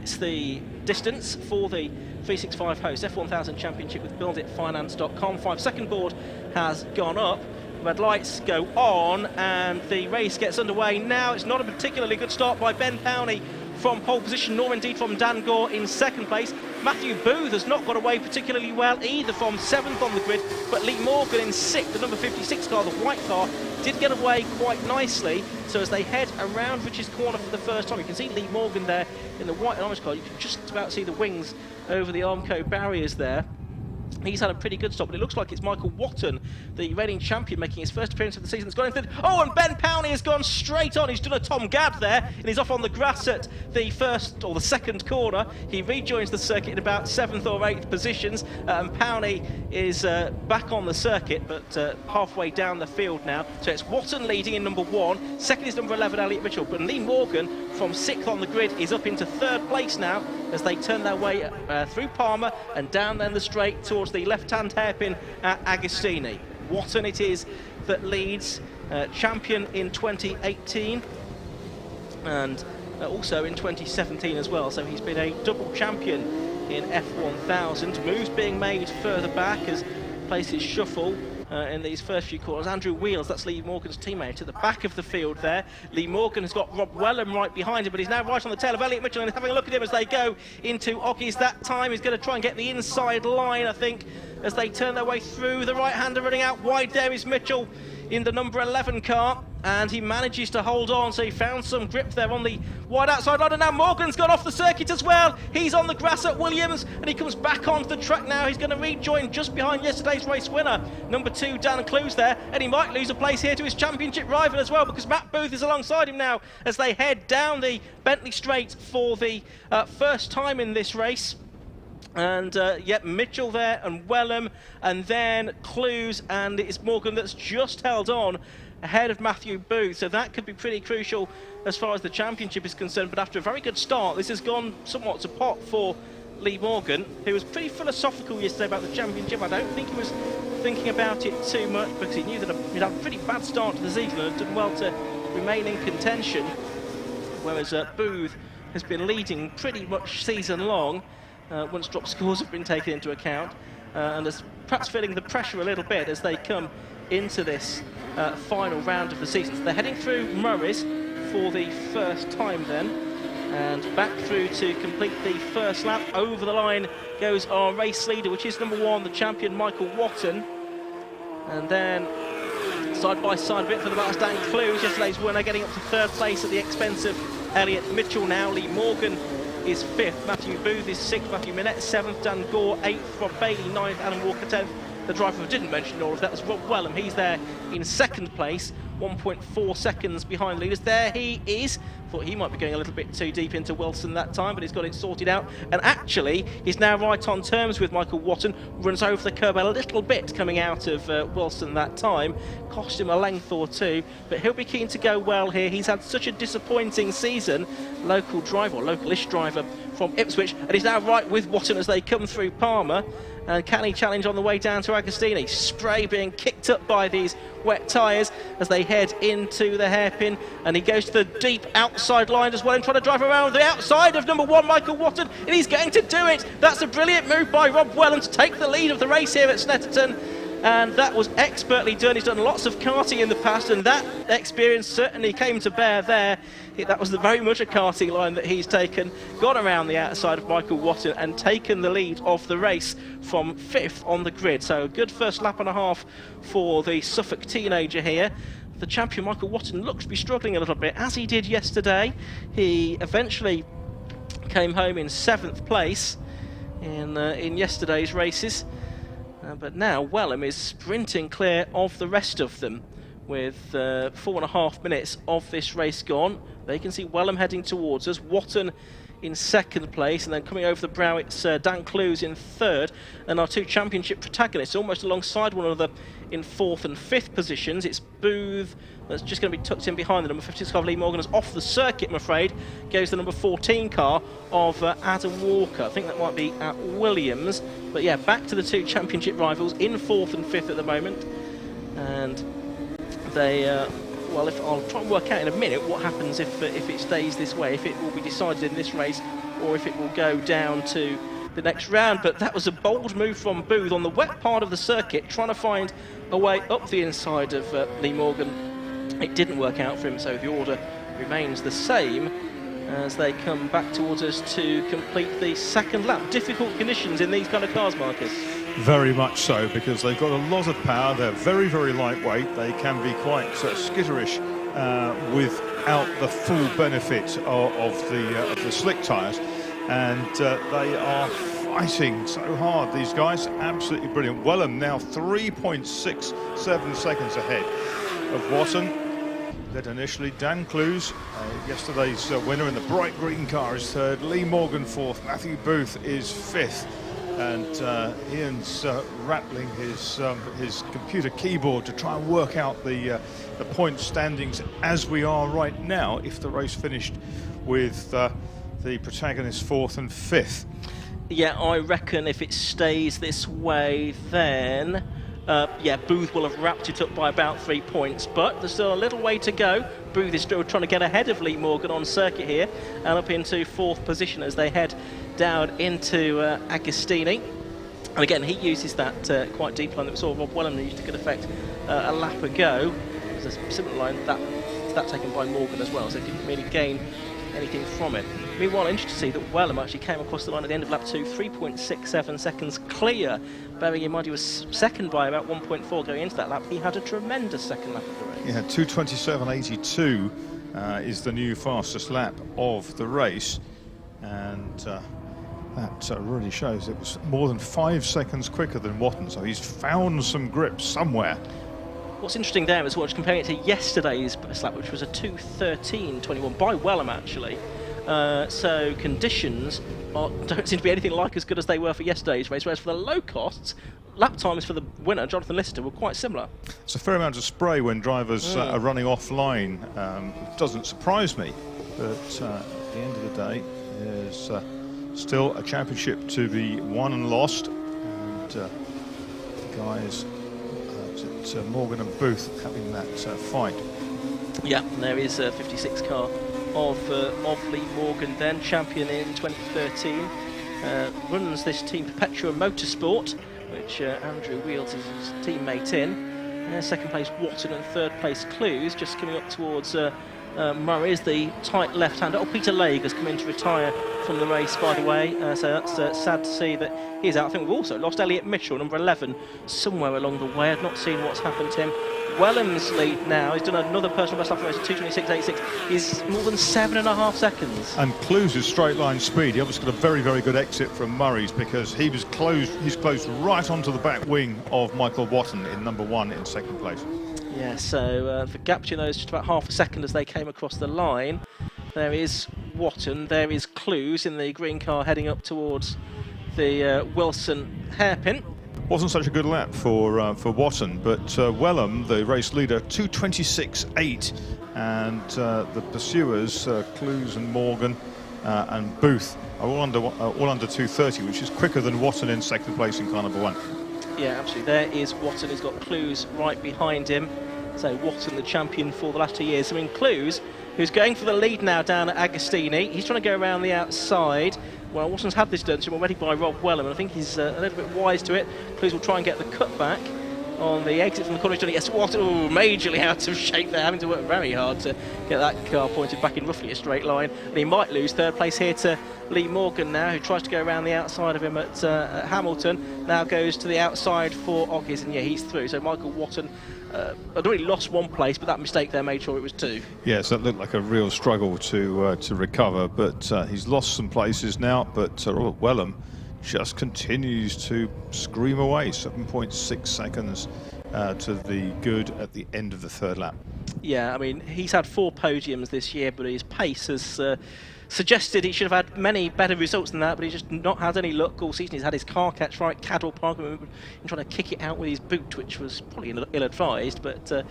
minutes the distance for the 365Hosts F1000 Championship with builditfinance.com. 5-second board has gone up. Red lights go on and the race gets underway now. It's not a particularly good start by Ben Powney from pole position, nor indeed from Dan Gore in second place. Matthew Booth has not got away particularly well either from 7th on the grid, but Lee Morgan in 6th, the number 56 car, the white car, did get away quite nicely. So as they head around Rich's Corner for the first time, you can see Lee Morgan there in the white and orange car. You can just about see the wings over the Armco barriers there. He's had a pretty good stop, but it looks like it's Michael Watton, the reigning champion, making his first appearance of the season. That's gone in third. Oh, and Ben Powney has gone straight on. He's done a Tom Gadd there, and he's off on the grass at the first or the second corner. He rejoins the circuit in about 7th or 8th positions, and Powney is back on the circuit, but halfway down the field now. So it's Watton leading in number 1. Second is number 11, Elliot Mitchell. But Lee Morgan from 6th on the grid is up into 3rd place now as they turn their way through Palmer and down then the straight towards the left-hand hairpin at Agostini. Watton it is that leads, champion in 2018 and also in 2017 as well. So he's been a double champion in F1000. Moves being made further back as places shuffle in these first few corners. Andrew Wheels, that's Lee Morgan's teammate, at the back of the field there. Lee Morgan has got Rob Wellham right behind him, but he's now right on the tail of Elliot Mitchell and having a look at him as they go into Oggies that time. He's going to try and get the inside line, I think, as they turn their way through. The right-hander running out wide there is Mitchell in the number 11 car, and he manages to hold on, so he found some grip there on the wide outside line, and now Morgan's gone off the circuit as well. He's on the grass at Williams, and he comes back onto the track now. He's going to rejoin just behind yesterday's race winner, number 2, Dan Clues there, and he might lose a place here to his championship rival as well, because Matt Booth is alongside him now as they head down the Bentley Straight for the first time in this race. And yep, Mitchell there and Wellham, and then Clues, and it's Morgan that's just held on ahead of Matthew Booth, so that could be pretty crucial as far as the championship is concerned. But after a very good start, this has gone somewhat to pot for Lee Morgan, who was pretty philosophical yesterday about the championship. I don't think he was thinking about it too much because he knew that he'd had a pretty bad start to the season and done well to remain in contention, whereas Booth has been leading pretty much season long. Once drop scores have been taken into account, and is perhaps feeling the pressure a little bit as they come into this final round of the season. So they're heading through Murray's for the first time then, and back through to complete the first lap. Over the line goes our race leader, which is number 1, the champion Michael Watton, and then side by side a bit for the last Dan Clues, yesterday's winner, getting up to 3rd place at the expense of Elliot Mitchell now. Lee Morgan is 5th, Matthew Booth is 6th, Matthew Minette 7th, Dan Gore 8th, Rob Bailey 9th, Alan Walker 10th. The driver who didn't mention all of that was Rob Wellham. He's there in 2nd place, 1.4 seconds behind leaders. There he is. Thought he might be going a little bit too deep into Wilson that time, but he's got it sorted out. And actually, he's now right on terms with Michael Watton. Runs over the curb a little bit coming out of Wilson that time. Cost him a length or two, but he'll be keen to go well here. He's had such a disappointing season. Local driver, or localish driver from Ipswich, and he's now right with Watton as they come through Palmer. And can he challenge on the way down to Agostini? Spray being kicked up by these wet tyres as they head into the hairpin, and he goes to the deep outside line as well and trying to drive around the outside of number 1 Michael Watton, and he's going to do it. That's a brilliant move by Rob Wellham to take the lead of the race here at Snetterton, and that was expertly done. He's done lots of karting in the past, and that experience certainly came to bear there. That was very much a karting line that he's taken, gone around the outside of Michael Watton and taken the lead of the race from 5th on the grid. So a good first lap and a half for the Suffolk teenager here. The champion Michael Watton looks to be struggling a little bit, as he did yesterday. He eventually came home in 7th place in yesterday's races. But now Wellham is sprinting clear of the rest of them with 4.5 minutes of this race gone. They can see Wellham heading towards us. Watton in 2nd place, and then coming over the brow it's Dan Clues in 3rd, and our 2 championship protagonists almost alongside one another in 4th and 5th positions. It's Booth that's just going to be tucked in behind the number 56 car of Lee Morgan. Is off the circuit, I'm afraid. Goes the number 14 car of Adam Walker. I think that might be at Williams. But yeah, back to the 2 championship rivals in 4th and 5th at the moment. And they, well, I'll try and work out in a minute what happens if it stays this way, if it will be decided in this race or if it will go down to the next round. But that was a bold move from Booth on the wet part of the circuit, trying to find a way up the inside of Lee Morgan. It didn't work out for him, so the order remains the same as they come back towards us to complete the second lap. Difficult conditions in these kind of cars, Marcus. Very much so, because they've got a lot of power. They're very, very lightweight. They can be quite skitterish without the full benefit of the slick tyres, and they are fighting so hard, these guys. Absolutely brilliant. Wellham now 3.67 seconds ahead of Watton. Led initially. Dan Clues, yesterday's winner in the bright green car, is third. Lee Morgan fourth. Matthew Booth is fifth. And Ian's rattling his computer keyboard to try and work out the point standings as we are right now, if the race finished with the protagonist fourth and fifth. Yeah, I reckon if it stays this way, then Booth will have wrapped it up by about 3 points, but there's still a little way to go. Booth is still trying to get ahead of Lee Morgan on circuit here, and up into fourth position as they head down into Agostini. And again, he uses that quite deep line that we saw Rob Wellham used to good effect a lap ago. There's a similar line that taken by Morgan as well, so he didn't really gain anything from it. Meanwhile, interesting to see that Wellham actually came across the line at the end of lap 2, 3.67 seconds clear. Bearing in mind he was second by about 1.4 going into that lap. He had a tremendous second lap of the race. Yeah, 2:27.82 is the new fastest lap of the race, and that really shows it was more than 5 seconds quicker than Watton, so he's found some grip somewhere. What's interesting there is comparing it to yesterday's best lap, which was a 2:13.21 by Wellham actually. So conditions don't seem to be anything like as good as they were for yesterday's race, whereas for the low costs, lap times for the winner, Jonathan Lister, were quite similar. It's a fair amount of spray when drivers are running offline. It doesn't surprise me, but at the end of the day, there's still a championship to be won and lost, and the guys Morgan and Booth having that fight. Yeah, there is a 56 car of Lee Morgan, then champion in 2013. Runs this team Perpetua Motorsport, which Andrew Wheels is his teammate in. Second place Watton and third place Clues, just coming up towards Murray's the tight left-hander. Oh, Peter Legge has come in to retire from the race, by the way, so that's sad to see that he's out. I think we've also lost Elliot Mitchell, number 11, somewhere along the way. I've not seen what's happened to him. Wellham's lead now. He's done another personal best lap for the race at 2:26.86. He's more than 7.5 seconds. And Clues' straight line speed. He obviously got a very, very good exit from Murray's, because he's closed right onto the back wing of Michael Watton in number 1 in second place. Yeah, so the gap between those just about half a second as they came across the line. There is Watton, there is Clues in the green car heading up towards the Wilson hairpin. Wasn't such a good lap for Watton, but Wellham, the race leader, 2:26.8, and the pursuers, Clues and Morgan and Booth, are all under 2:30, which is quicker than Watton in second place in car number 1. Yeah, absolutely. There is Watton. He's got Clues right behind him. So Watton, the champion for the last 2 years. I mean, Clues, who's going for the lead now down at Agostini. He's trying to go around the outside. Well, Watton's had this done to him already by Rob Wellham, and I think he's a little bit wise to it. Clues will try and get the cut back on the exit from the corner. Yes, Watton, majorly out of shape there, having to work very hard to get that car pointed back in roughly a straight line. And he might lose third place here to Lee Morgan now, who tries to go around the outside of him at Hamilton. Now goes to the outside for Oggies, and yeah, he's through. So Michael Watton had already lost 1 place, but that mistake there made sure it was 2. Yes, that looked like a real struggle to recover, but he's lost some places now. But Robert Wellham just continues to scream away. 7.6 seconds to the good at the end of the third lap. Yeah, I mean, he's had 4 podiums this year, but his pace has suggested he should have had many better results than that, but he's just not had any luck all season. He's had his car catch right, Cadwell Park, and trying to kick it out with his boot, which was probably ill-advised, but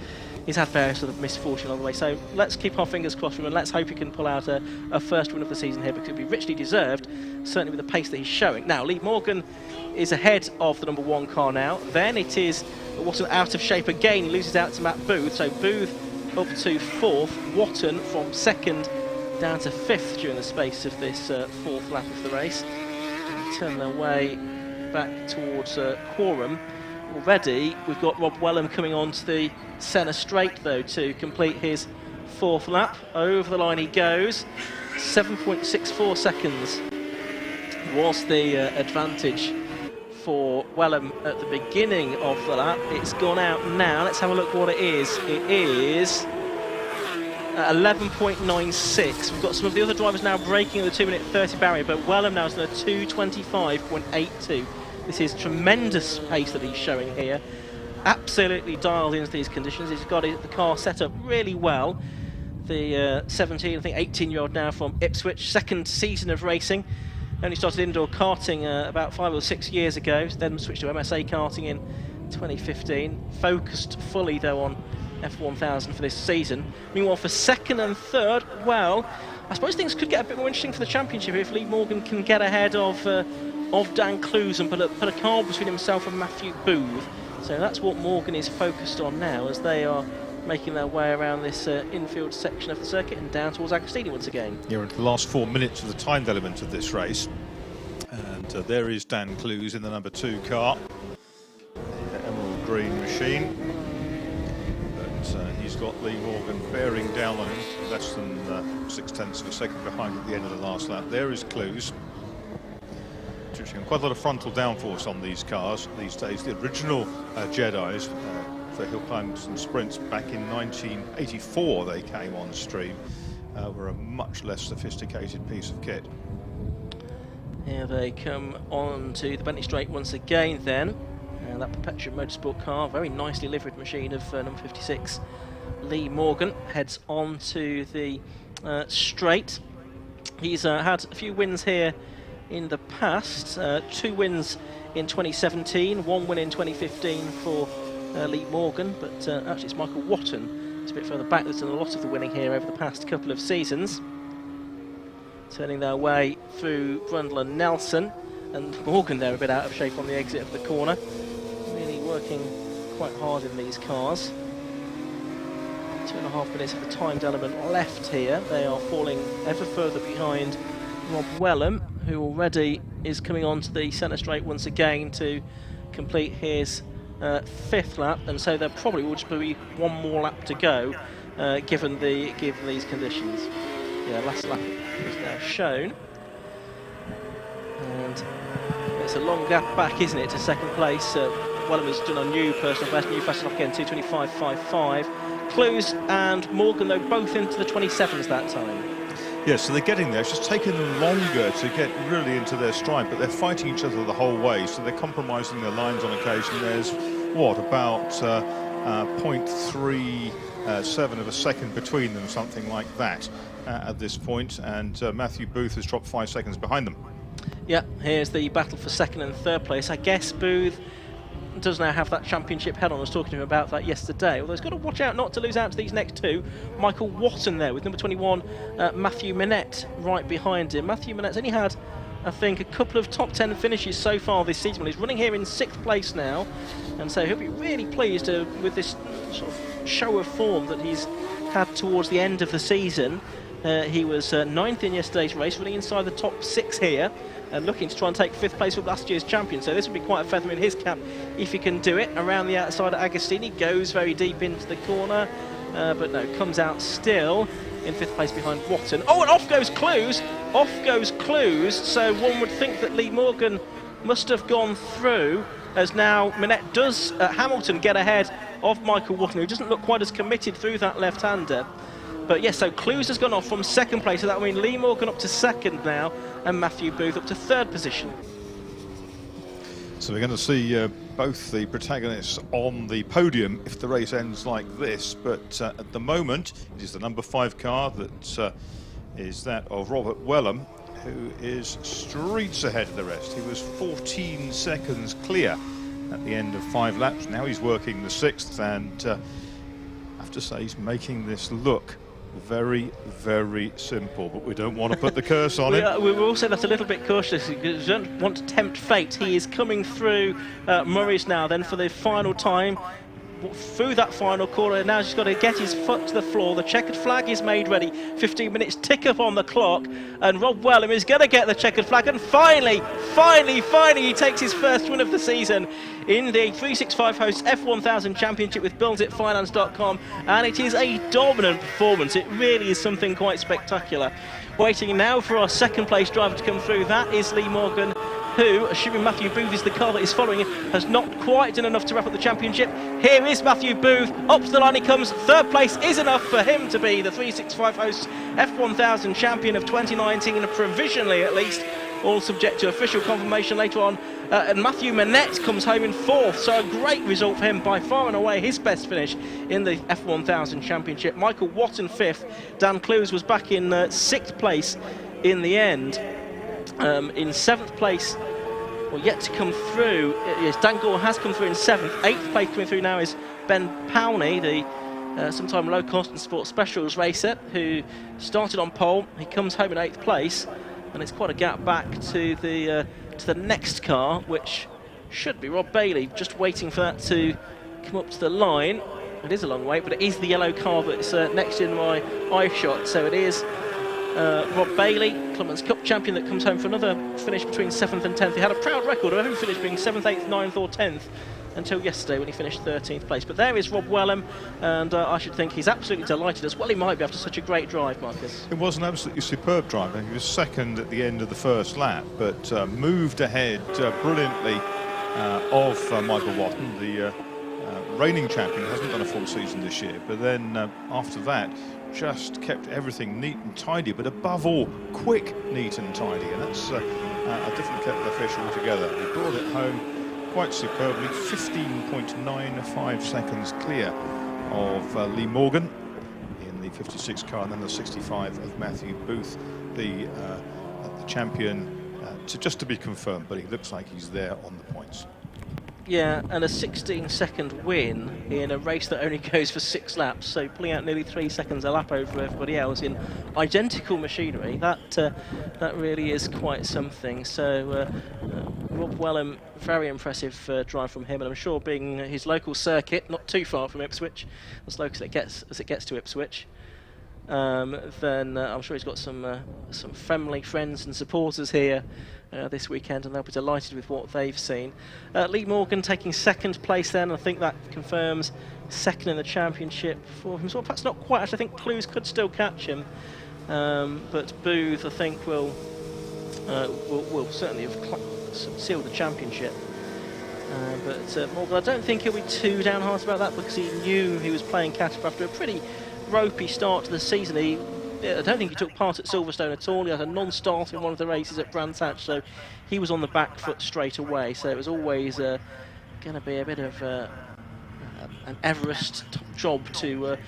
he's had various sort of misfortune on the way. So let's keep our fingers crossed for him, and let's hope he can pull out a first win of the season here, because it'll be richly deserved, certainly with the pace that he's showing. Now, Lee Morgan is ahead of the number 1 car now. Then it is Watton out of shape again. He loses out to Matt Booth, so Booth up to 4th, Watton from 2nd down to 5th during the space of this 4th lap of the race. And turn their way back towards Quorum. Already we've got Rob Wellham coming onto the centre straight though to complete his 4th lap. Over the line he goes. 7.64 seconds was the advantage for Wellham at the beginning of the lap. It's gone out now. Let's have a look what it is. It is 11.96. We've got some of the other drivers now breaking the 2-minute 30 barrier, but Wellham now is at a 2:25.82. This is tremendous pace that he's showing here. Absolutely dialed into these conditions. He's got the car set up really well. The 17, I think 18-year-old now from Ipswich, second season of racing. Only started indoor karting about 5 or 6 years ago, then switched to MSA karting in 2015. Focused fully though on F1000 for this season. Meanwhile for 2nd and 3rd, well, I suppose things could get a bit more interesting for the championship if Lee Morgan can get ahead of Dan Clues and put a car between himself and Matthew Booth. So that's what Morgan is focused on now as they are making their way around this infield section of the circuit and down towards Agostini once again. You're into the last 4 minutes of the timed element of this race. And there is Dan Clues in the number 2 car, the emerald green machine. But he's got Lee Morgan bearing down on him, less than 0.6 of a second behind at the end of the last lap. There is Clues. Quite a lot of frontal downforce on these cars these days. The original Jedis for hill climbs and sprints back in 1984 they came on stream, were a much less sophisticated piece of kit. Here they come on to the Bentley Straight once again then, and that Perpetual Motorsport car, very nicely liveried machine of number 56 Lee Morgan, heads on to the straight. He's had a few wins here in the past, 2 wins in 2017, 1 win in 2015 for Lee Morgan, but actually it's Michael Watton, it's a bit further back, that's done a lot of the winning here over the past couple of seasons. Turning their way through Brundle and Nelson, and Morgan there a bit out of shape on the exit of the corner. Really working quite hard in these cars. 2.5 minutes of the timed element left here. They are falling ever further behind Rob Wellham, who already is coming onto the centre straight once again to complete his 5th lap, and so there probably will just be 1 more lap to go, given these conditions. Yeah, last lap is now shown, and it's a long gap back, isn't it, to 2nd place. Wellham has done a new personal best, new fastest lap again, 2:25.55. Clues and Morgan though both into the 27s that time. Yes, so they're getting there. It's just taken them longer to get really into their stride, but they're fighting each other the whole way, so they're compromising their lines on occasion. There's, what, about 0.37 of a second between them, something like that, at this point, and Matthew Booth has dropped 5 seconds behind them. Yeah, here's the battle for 2nd and 3rd place. I guess Booth does now have that championship head on. I was talking to him about that yesterday, although he's got to watch out not to lose out to these next 2. Michael Watton there with number 21 Matthew Minette right behind him. Matthew Minette's only had, I think, a couple of top 10 finishes so far this season. He's running here in 6th place now, and so he'll be really pleased with this sort of show of form that he's had towards the end of the season. He was 9th in yesterday's race, running inside the top 6 here, and looking to try and take 5th place with last year's champion. So this would be quite a feather in his cap if he can do it. Around the outside of Agostini, goes very deep into the corner, but no, comes out still in 5th place behind Watton. Oh, and off goes Clues! Off goes Clues, so one would think that Lee Morgan must have gone through, as now Minette does Hamilton get ahead of Michael Watton, who doesn't look quite as committed through that left-hander. But yes, so Clues has gone off from 2nd place, so that will mean Lee Morgan up to 2nd now, and Matthew Booth up to 3rd position. So we're going to see both the protagonists on the podium if the race ends like this, but at the moment it is the number 5 car that is that of Robert Wellham, who is streets ahead of the rest. He was 14 seconds clear at the end of 5 laps. Now he's working the 6th, and I have to say he's making this look very, very simple, but we don't want to put the curse on it. We will say that a little bit cautiously, because we don't want to tempt fate. He is coming through Murray's now then for the final time. through that final corner. Now he's got to get his foot to the floor. The checkered flag is made ready. 15 minutes tick up on the clock, and Rob Wellham is going to get the checkered flag. And finally, he takes his first win of the season in the 365Hosts F1000 Championship with BuildItFinance.com, and it is a dominant performance. It really is something quite spectacular. Waiting now for our second place driver to come through. That is Lee Morgan, who, assuming Matthew Booth is the car that is following him, has not quite done enough to wrap up the championship. Here is Matthew Booth, up to the line he comes. Third place is enough for him to be the 365Hosts F1000 champion of 2019, provisionally at least, all subject to official confirmation later on. And Matthew Manette comes home in fourth, so a great result for him, by far and away his best finish in the F1000 championship. Michael Watton fifth. Dan Clues was back in sixth place in the end. In seventh place, well, yet to come through, yes, Dan Gore has come through in seventh. Eighth place coming through now is Ben Powney, the sometime low cost and sports specials racer, who started on pole. He comes home in eighth place, and it's quite a gap back to the next car, which should be Rob Bailey, just waiting for that to come up to the line. It is a long wait, but it is the yellow car that's next in my eye shot, so it is Rob Bailey, Clubman's Cup champion, that comes home for another finish between 7th and 10th. He had a proud record of every finish being 7th, 8th, 9th or 10th until yesterday when he finished 13th place. But there is Rob Wellham, and I should think he's absolutely delighted, as well he might be after such a great drive, Marcus. It was an absolutely superb drive. He was second at the end of the first lap, but moved ahead brilliantly of Michael Watton, the reigning champion. Hasn't done a full season this year, but then after that just kept everything neat and tidy, but above all quick, neat and tidy, and that's a different kettle of fish altogether. He brought it home quite superbly, 15.95 seconds clear of Lee Morgan in the 56 car, and then the 65 of Matthew Booth, the champion, just to be confirmed, but he looks like he's there on the points. Yeah, and a 16-second win in a race that only goes for 6 laps, so pulling out nearly 3 seconds a lap over everybody else in identical machinery, that really is quite something. So Rob Wellham, very impressive drive from him, and I'm sure, being his local circuit, not too far from Ipswich, as local as it gets to Ipswich, then I'm sure he's got some family, friends and supporters here this weekend, and they'll be delighted with what they've seen. Lee Morgan taking second place then. I think that confirms second in the championship for him. So perhaps not quite, actually. I think Clues could still catch him, but Booth, I think, will certainly have sealed the championship. But Morgan, I don't think he'll be too downhearted about that, because he knew he was playing catch up after a pretty ropey start to the season. I don't think he took part at Silverstone at all. He had a non-start in one of the races at Brands Hatch, so he was on the back foot straight away. So it was always going to be a bit of an Everest job to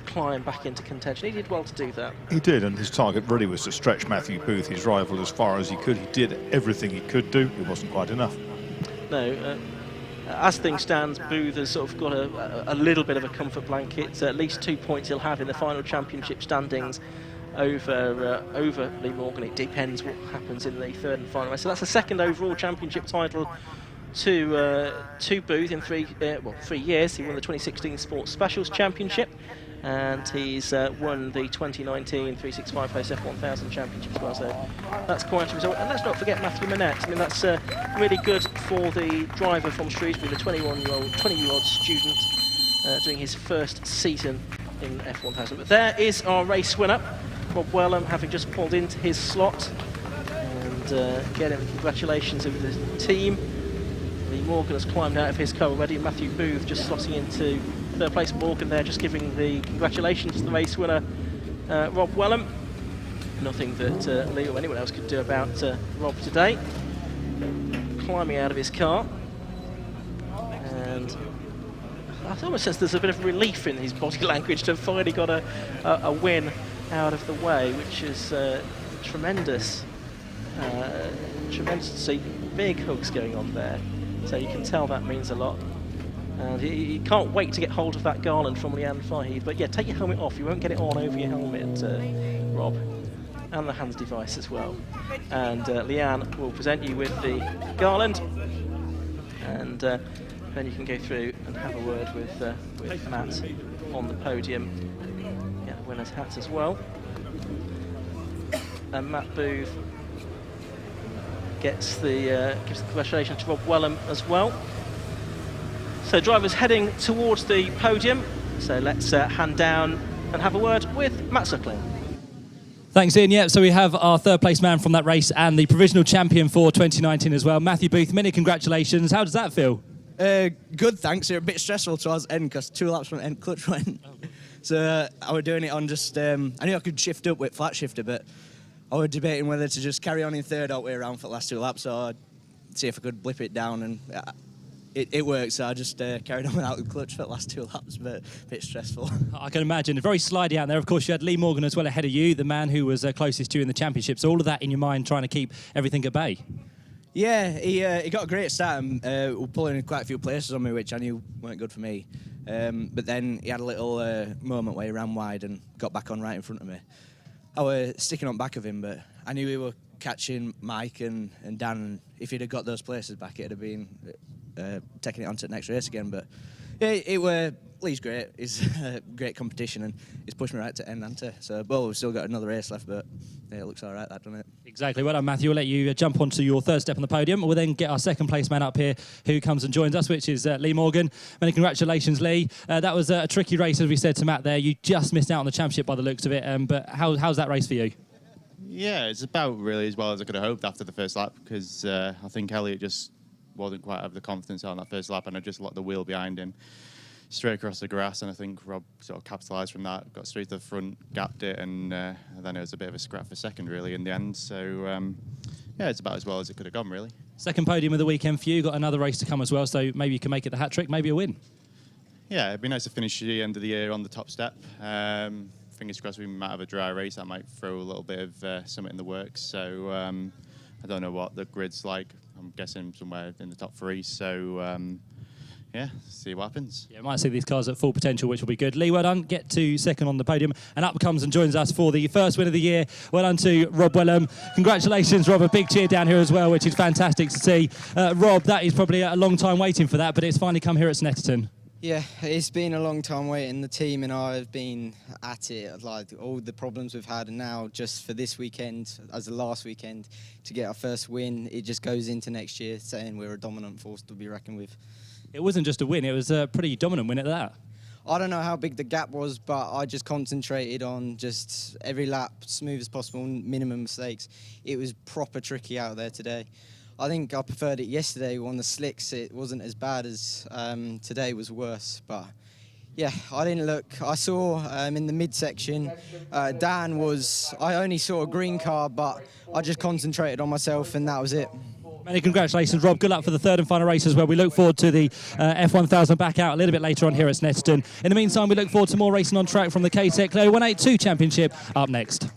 climb back into contention. He did well to do that. He did, and his target really was to stretch Matthew Booth, his rival, as far as he could. He did everything he could do. It wasn't quite enough. No. As things stand, Booth has sort of got a little bit of a comfort blanket. At least 2 points he'll have in the final championship standings over Lee Morgan. It depends what happens in the third and final race. So that's the second overall championship title to Booth in 3 years. He won the 2016 Sports Specials Championship, and he's won the 2019 365Hosts F1000 Championship as well, so that's quite a result. And let's not forget Matthew Manette. I mean, that's really good for the driver from Shrewsbury, the 20-year-old student doing his first season in F1000. But there is our race winner, Rob Wellham, having just pulled into his slot, and again, congratulations of the team. Lee Morgan has climbed out of his car already. Matthew Booth just slotting into third place. Morgan there just giving the congratulations to the race winner, Rob Wellham. Nothing that Lee or anyone else could do about Rob today. Climbing out of his car, and I almost sense there's a bit of relief in his body language to have finally got a win out of the way, which is tremendous. Tremendous to see. Big hugs going on there, so you can tell that means a lot. And he can't wait to get hold of that garland from Leanne Fahey. But yeah, take your helmet off. You won't get it on over your helmet, Rob. And the hands device as well. And Leanne will present you with the garland. And then you can go through and have a word with Matt on the podium. Get the winner's hats as well. And Matt Booth gives the congratulations to Rob Wellham as well. So drivers heading towards the podium. So let's hand down and have a word with Matt Suckling. Thanks, Ian. Yeah, so we have our third place man from that race and the provisional champion for 2019 as well, Matthew Booth. Many congratulations. How does that feel? Good, thanks. It was a bit stressful towards the end because 2 laps from the end clutch went. So I was doing it on just, I knew I could shift up with flat shifter, but I was debating whether to just carry on in third all the way around for the last 2 laps or see if I could blip it down, and it worked, so I just carried on without the clutch for the last 2 laps, but a bit stressful. I can imagine. Very slidey out there. Of course, you had Lee Morgan as well ahead of you, the man who was closest to you in the championship. So all of that in your mind, trying to keep everything at bay. Yeah, he got a great start and was pulling in quite a few places on me, which I knew weren't good for me. But then he had a little moment where he ran wide and got back on right in front of me. I was sticking on back of him, but I knew he were catching Mike and Dan, and if he'd have got those places back, it'd have been taking it on to the next race again. But yeah, Lee's great. It's a great competition, and he's pushed me right to end, hasn't he? So, well, we've still got another race left, but yeah, it looks all right, that, doesn't it? Exactly. Well done, Matthew. We'll let you jump onto your third step on the podium. We'll then get our second place man up here who comes and joins us, which is Lee Morgan. Many congratulations, Lee. That was a tricky race, as we said to Matt there. You just missed out on the championship by the looks of it, but how's that race for you? Yeah, it's about really as well as I could have hoped after the first lap, because I think Elliot just wasn't quite have the confidence on that first lap, and I just locked the wheel behind him straight across the grass, and I think Rob sort of capitalised from that, got straight to the front, gapped it, and then it was a bit of a scrap for second really in the end. So yeah, it's about as well as it could have gone really. Second podium of the weekend for you. Got another race to come as well, so maybe you can make it the hat trick, maybe a win. Yeah, it'd be nice to finish the end of the year on the top step. Fingers crossed we might have a dry race. That might throw a little bit of something in the works. So I don't know what the grid's like. I'm guessing somewhere in the top 3. So yeah, see what happens. Yeah, might see these cars at full potential, which will be good. Lee, well done. Get to second on the podium. And up comes and joins us for the first win of the year. Well done to Rob Wellham. Congratulations, Rob. A big cheer down here as well, which is fantastic to see. Rob, that is probably a long time waiting for that, but it's finally come here at Snetterton. Yeah, it's been a long time waiting. The team and I have been at it, like all the problems we've had, and now just for this weekend, as the last weekend, to get our first win, it just goes into next year saying we're a dominant force to be reckoned with. It wasn't just a win, it was a pretty dominant win at that. I don't know how big the gap was, but I just concentrated on just every lap, smooth as possible, minimum mistakes. It was proper tricky out there today. I think I preferred it yesterday on the slicks. It wasn't as bad as today was worse. But yeah, I didn't look. I saw in the midsection, Dan was, I only saw a green car, but I just concentrated on myself and that was it. Many congratulations, Rob. Good luck for the third and final race as well. We look forward to the F1000 back out a little bit later on here at Snetterton. In the meantime, we look forward to more racing on track from the KTEC 182 Championship up next.